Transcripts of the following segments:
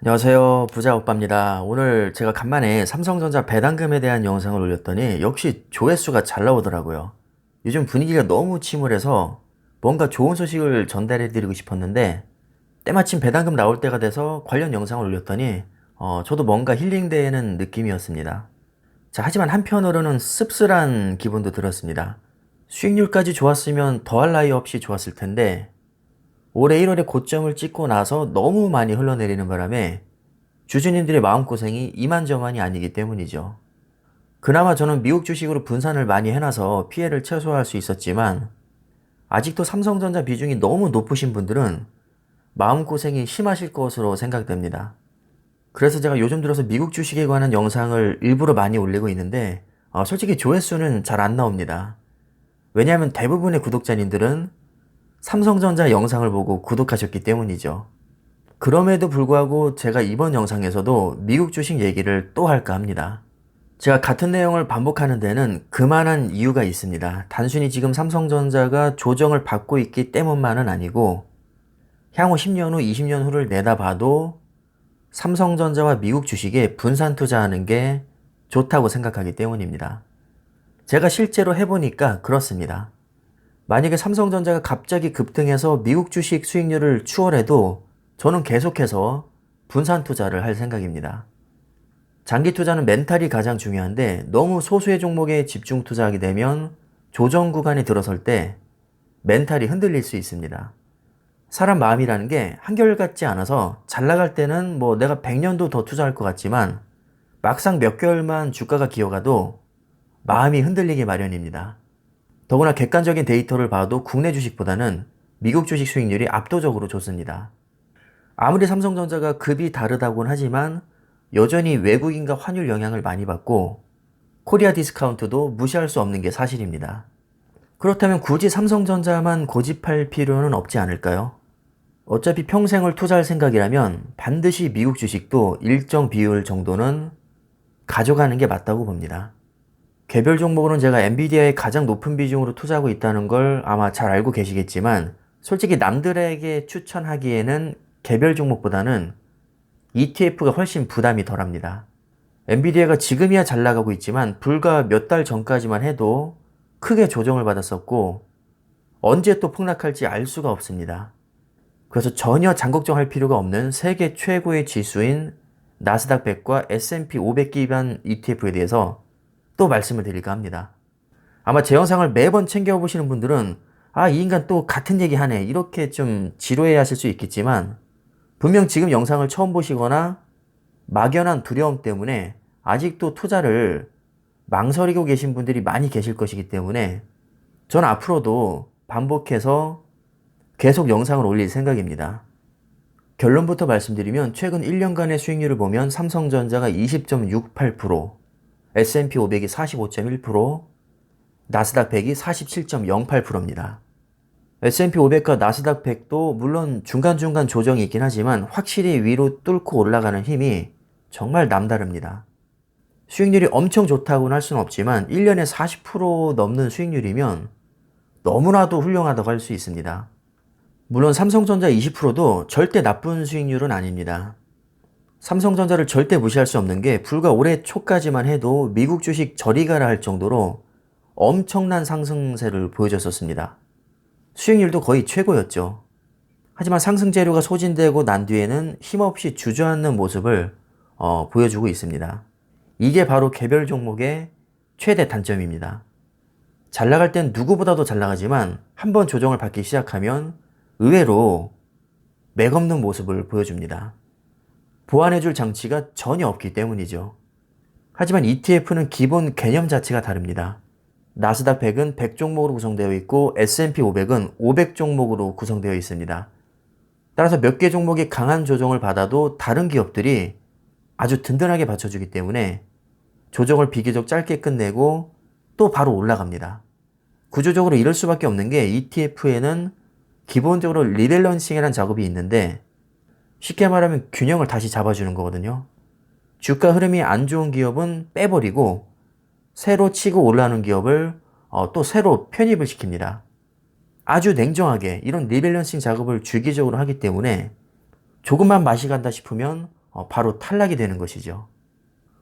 안녕하세요. 부자 오빠입니다. 오늘 제가 간만에 삼성전자 배당금에 대한 영상을 올렸더니 역시 조회수가 잘 나오더라고요. 요즘 분위기가 너무 침울해서 뭔가 좋은 소식을 전달해드리고 싶었는데 때마침 배당금 나올 때가 돼서 관련 영상을 올렸더니 저도 뭔가 힐링되는 느낌이었습니다. 자, 하지만 한편으로는 씁쓸한 기분도 들었습니다. 수익률까지 좋았으면 더할 나위 없이 좋았을 텐데 올해 1월에 고점을 찍고 나서 너무 많이 흘러내리는 바람에 주주님들의 마음고생이 이만저만이 아니기 때문이죠. 그나마 저는 미국 주식으로 분산을 많이 해놔서 피해를 최소화할 수 있었지만 아직도 삼성전자 비중이 너무 높으신 분들은 마음고생이 심하실 것으로 생각됩니다. 그래서 제가 요즘 들어서 미국 주식에 관한 영상을 일부러 많이 올리고 있는데 솔직히 조회수는 잘 안 나옵니다. 왜냐하면 대부분의 구독자님들은 삼성전자 영상을 보고 구독하셨기 때문이죠. 그럼에도 불구하고 제가 이번 영상에서도 미국 주식 얘기를 또 할까 합니다. 제가 같은 내용을 반복하는 데는 그만한 이유가 있습니다. 단순히 지금 삼성전자가 조정을 받고 있기 때문만은 아니고 향후 10년 후, 20년 후를 내다봐도 삼성전자와 미국 주식에 분산 투자하는 게 좋다고 생각하기 때문입니다. 제가 실제로 해보니까 그렇습니다. 만약에 삼성전자가 갑자기 급등해서 미국 주식 수익률을 추월해도 저는 계속해서 분산 투자를 할 생각입니다. 장기 투자는 멘탈이 가장 중요한데 너무 소수의 종목에 집중 투자하게 되면 조정 구간이 들어설 때 멘탈이 흔들릴 수 있습니다. 사람 마음이라는 게 한결같지 않아서 잘 나갈 때는 뭐 내가 100년도 더 투자할 것 같지만 막상 몇 개월만 주가가 기어가도 마음이 흔들리기 마련입니다. 더구나 객관적인 데이터를 봐도 국내 주식보다는 미국 주식 수익률이 압도적으로 좋습니다. 아무리 삼성전자가 급이 다르다고는 하지만 여전히 외국인과 환율 영향을 많이 받고 코리아 디스카운트도 무시할 수 없는 게 사실입니다. 그렇다면 굳이 삼성전자만 고집할 필요는 없지 않을까요? 어차피 평생을 투자할 생각이라면 반드시 미국 주식도 일정 비율 정도는 가져가는 게 맞다고 봅니다. 개별 종목으로는 제가 엔비디아에 가장 높은 비중으로 투자하고 있다는 걸 아마 잘 알고 계시겠지만 솔직히 남들에게 추천하기에는 개별 종목보다는 ETF가 훨씬 부담이 덜합니다. 엔비디아가 지금이야 잘 나가고 있지만 불과 몇 달 전까지만 해도 크게 조정을 받았었고 언제 또 폭락할지 알 수가 없습니다. 그래서 전혀 장걱정할 필요가 없는 세계 최고의 지수인 나스닥 100과 S&P 500 기반 ETF에 대해서 또 말씀을 드릴까 합니다. 아마 제 영상을 매번 챙겨보시는 분들은 이 인간 또 같은 얘기 하네 이렇게 좀 지루해 하실 수 있겠지만 분명 지금 영상을 처음 보시거나 막연한 두려움 때문에 아직도 투자를 망설이고 계신 분들이 많이 계실 것이기 때문에 전 앞으로도 반복해서 계속 영상을 올릴 생각입니다. 결론부터 말씀드리면 최근 1년간의 수익률을 보면 삼성전자가 20.68%, S&P 500이 45.1%, 나스닥 100이 47.08%입니다. S&P 500과 나스닥 100도 물론 중간중간 조정이 있긴 하지만 확실히 위로 뚫고 올라가는 힘이 정말 남다릅니다. 수익률이 엄청 좋다고는 할 수는 없지만 1년에 40% 넘는 수익률이면 너무나도 훌륭하다고 할 수 있습니다. 물론 삼성전자 20%도 절대 나쁜 수익률은 아닙니다. 삼성전자를 절대 무시할 수 없는 게 불과 올해 초까지만 해도 미국 주식 저리 가라 할 정도로 엄청난 상승세를 보여줬었습니다. 수익률도 거의 최고였죠. 하지만 상승 재료가 소진되고 난 뒤에는 힘없이 주저앉는 모습을 보여주고 있습니다. 이게 바로 개별 종목의 최대 단점입니다. 잘 나갈 땐 누구보다도 잘 나가지만 한번 조정을 받기 시작하면 의외로 맥없는 모습을 보여줍니다. 보완해줄 장치가 전혀 없기 때문이죠. 하지만 ETF는 기본 개념 자체가 다릅니다. 나스닥 100은 100종목으로 구성되어 있고 S&P 500은 500종목으로 구성되어 있습니다. 따라서 몇 개 종목이 강한 조정을 받아도 다른 기업들이 아주 든든하게 받쳐주기 때문에 조정을 비교적 짧게 끝내고 또 바로 올라갑니다. 구조적으로 이럴 수밖에 없는 게 ETF에는 기본적으로 리밸런싱이라는 작업이 있는데 쉽게 말하면 균형을 다시 잡아주는 거거든요. 주가 흐름이 안 좋은 기업은 빼버리고 새로 치고 올라오는 기업을 또 새로 편입을 시킵니다. 아주 냉정하게 이런 리밸런싱 작업을 주기적으로 하기 때문에 조금만 맛이 간다 싶으면 바로 탈락이 되는 것이죠.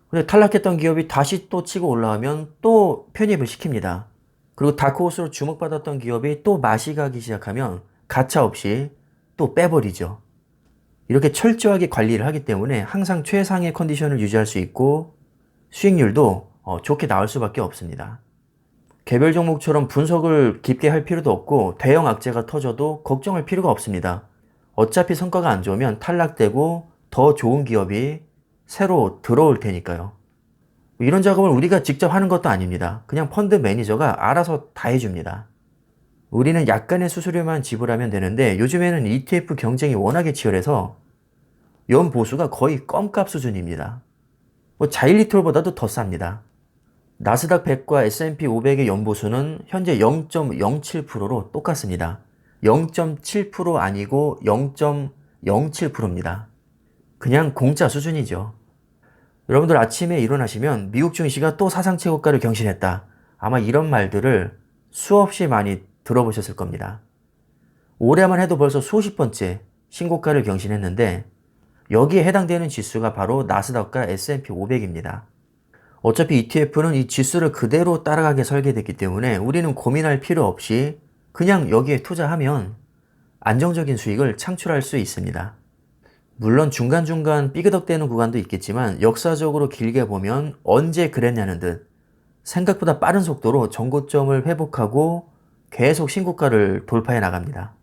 근데 탈락했던 기업이 다시 또 치고 올라가면 또 편입을 시킵니다. 그리고 다크호스로 주목받았던 기업이 또 맛이 가기 시작하면 가차없이 또 빼버리죠. 이렇게 철저하게 관리를 하기 때문에 항상 최상의 컨디션을 유지할 수 있고 수익률도 좋게 나올 수밖에 없습니다. 개별 종목처럼 분석을 깊게 할 필요도 없고 대형 악재가 터져도 걱정할 필요가 없습니다. 어차피 성과가 안 좋으면 탈락되고 더 좋은 기업이 새로 들어올 테니까요. 이런 작업을 우리가 직접 하는 것도 아닙니다. 그냥 펀드 매니저가 알아서 다 해줍니다. 우리는 약간의 수수료만 지불하면 되는데 요즘에는 ETF 경쟁이 워낙에 치열해서 연보수가 거의 껌값 수준입니다. 자일리톨보다도 더 쌉니다. 나스닥 100과 S&P 500의 연보수는 현재 0.07%로 똑같습니다. 0.7% 아니고 0.07%입니다. 그냥 공짜 수준이죠. 여러분들 아침에 일어나시면 미국 증시가 또 사상 최고가를 경신했다. 아마 이런 말들을 수없이 많이 들어보셨을 겁니다. 올해만 해도 벌써 수십 번째 신고가를 경신했는데 여기에 해당되는 지수가 바로 나스닥과 S&P 500입니다. 어차피 ETF는 이 지수를 그대로 따라가게 설계됐기 때문에 우리는 고민할 필요 없이 그냥 여기에 투자하면 안정적인 수익을 창출할 수 있습니다. 물론 중간중간 삐그덕대는 구간도 있겠지만 역사적으로 길게 보면 언제 그랬냐는 듯 생각보다 빠른 속도로 전고점을 회복하고 계속 신고가를 돌파해 나갑니다.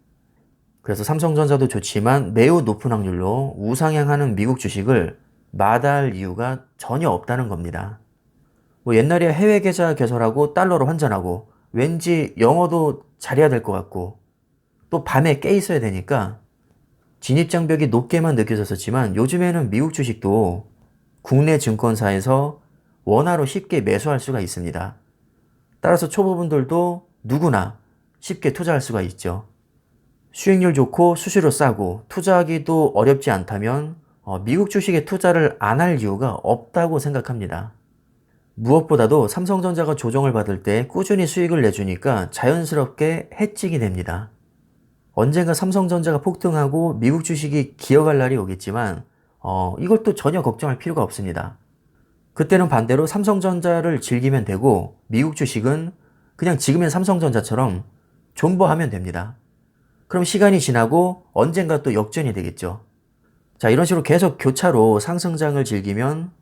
그래서 삼성전자도 좋지만 매우 높은 확률로 우상향하는 미국 주식을 마다할 이유가 전혀 없다는 겁니다. 옛날에 해외 계좌 개설하고 달러로 환전하고 왠지 영어도 잘해야 될 것 같고 또 밤에 깨 있어야 되니까 진입장벽이 높게만 느껴졌었지만 요즘에는 미국 주식도 국내 증권사에서 원화로 쉽게 매수할 수가 있습니다. 따라서 초보분들도 누구나 쉽게 투자할 수가 있죠. 수익률 좋고 수수료 싸고 투자하기도 어렵지 않다면 미국 주식에 투자를 안 할 이유가 없다고 생각합니다. 무엇보다도 삼성전자가 조정을 받을 때 꾸준히 수익을 내주니까 자연스럽게 해직이 됩니다. 언젠가 삼성전자가 폭등하고 미국 주식이 기어갈 날이 오겠지만 이걸 또 전혀 걱정할 필요가 없습니다. 그때는 반대로 삼성전자를 즐기면 되고 미국 주식은 그냥 지금의 삼성전자처럼 존버하면 됩니다. 그럼 시간이 지나고 언젠가 또 역전이 되겠죠. 자, 이런 식으로 계속 교차로 상승장을 즐기면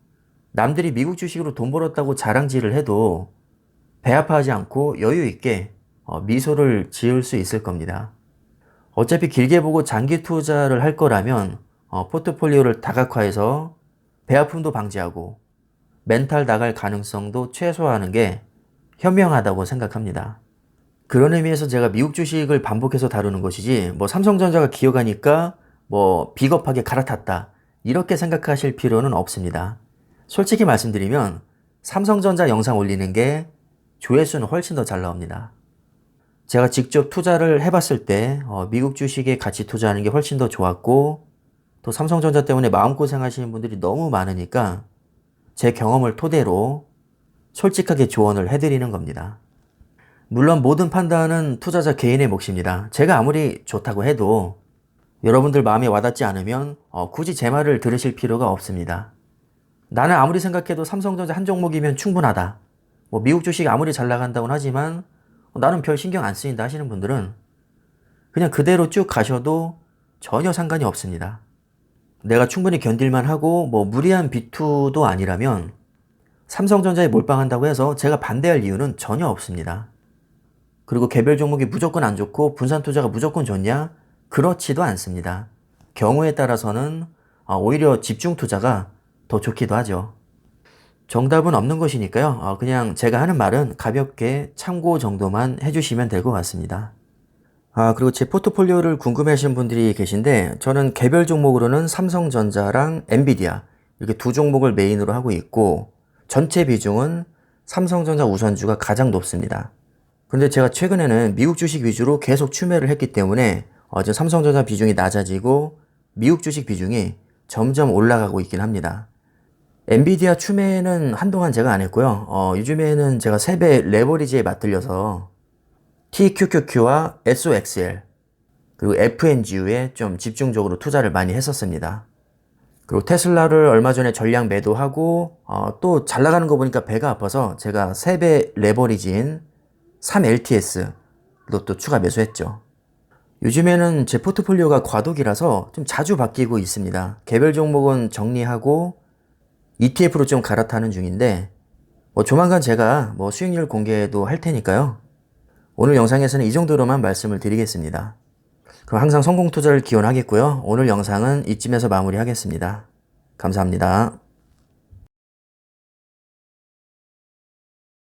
남들이 미국 주식으로 돈 벌었다고 자랑질을 해도 배 아파하지 않고 여유 있게 미소를 지을 수 있을 겁니다. 어차피 길게 보고 장기 투자를 할 거라면 포트폴리오를 다각화해서 배 아픔도 방지하고 멘탈 나갈 가능성도 최소화하는 게 현명하다고 생각합니다. 그런 의미에서 제가 미국 주식을 반복해서 다루는 것이지 삼성전자가 기어가니까 비겁하게 갈아탔다 이렇게 생각하실 필요는 없습니다. 솔직히 말씀드리면 삼성전자 영상 올리는 게 조회수는 훨씬 더 잘 나옵니다. 제가 직접 투자를 해봤을 때 미국 주식에 같이 투자하는 게 훨씬 더 좋았고 또 삼성전자 때문에 마음고생 하시는 분들이 너무 많으니까 제 경험을 토대로 솔직하게 조언을 해드리는 겁니다. 물론 모든 판단은 투자자 개인의 몫입니다. 제가 아무리 좋다고 해도 여러분들 마음에 와닿지 않으면 굳이 제 말을 들으실 필요가 없습니다. 나는 아무리 생각해도 삼성전자 한 종목이면 충분하다. 미국 주식 아무리 잘 나간다고는 하지만 나는 별 신경 안 쓰인다 하시는 분들은 그냥 그대로 쭉 가셔도 전혀 상관이 없습니다. 내가 충분히 견딜만 하고 무리한 비투도 아니라면 삼성전자에 몰빵한다고 해서 제가 반대할 이유는 전혀 없습니다. 그리고 개별 종목이 무조건 안 좋고 분산 투자가 무조건 좋냐? 그렇지도 않습니다. 경우에 따라서는 오히려 집중 투자가 더 좋기도 하죠. 정답은 없는 것이니까요. 그냥 제가 하는 말은 가볍게 참고 정도만 해주시면 될 것 같습니다. 그리고 제 포트폴리오를 궁금해하시는 분들이 계신데 저는 개별 종목으로는 삼성전자랑 엔비디아 이렇게 두 종목을 메인으로 하고 있고 전체 비중은 삼성전자 우선주가 가장 높습니다. 그런데 제가 최근에는 미국 주식 위주로 계속 추매를 했기 때문에 지금 삼성전자 비중이 낮아지고 미국 주식 비중이 점점 올라가고 있긴 합니다. 엔비디아 추매는 한동안 제가 안 했고요. 요즘에는 제가 3배 레버리지에 맞들려서 TQQQ와 SOXL 그리고 FNGU에 좀 집중적으로 투자를 많이 했었습니다. 그리고 테슬라를 얼마 전에 전량 매도하고 또 잘 나가는 거 보니까 배가 아파서 제가 3배 레버리지인 3LTS도 또 추가 매수했죠. 요즘에는 제 포트폴리오가 과도기라서 좀 자주 바뀌고 있습니다. 개별 종목은 정리하고 ETF로 좀 갈아타는 중인데 조만간 제가 수익률 공개도 할 테니까요. 오늘 영상에서는 이 정도로만 말씀을 드리겠습니다. 그럼 항상 성공 투자를 기원하겠고요. 오늘 영상은 이쯤에서 마무리하겠습니다. 감사합니다.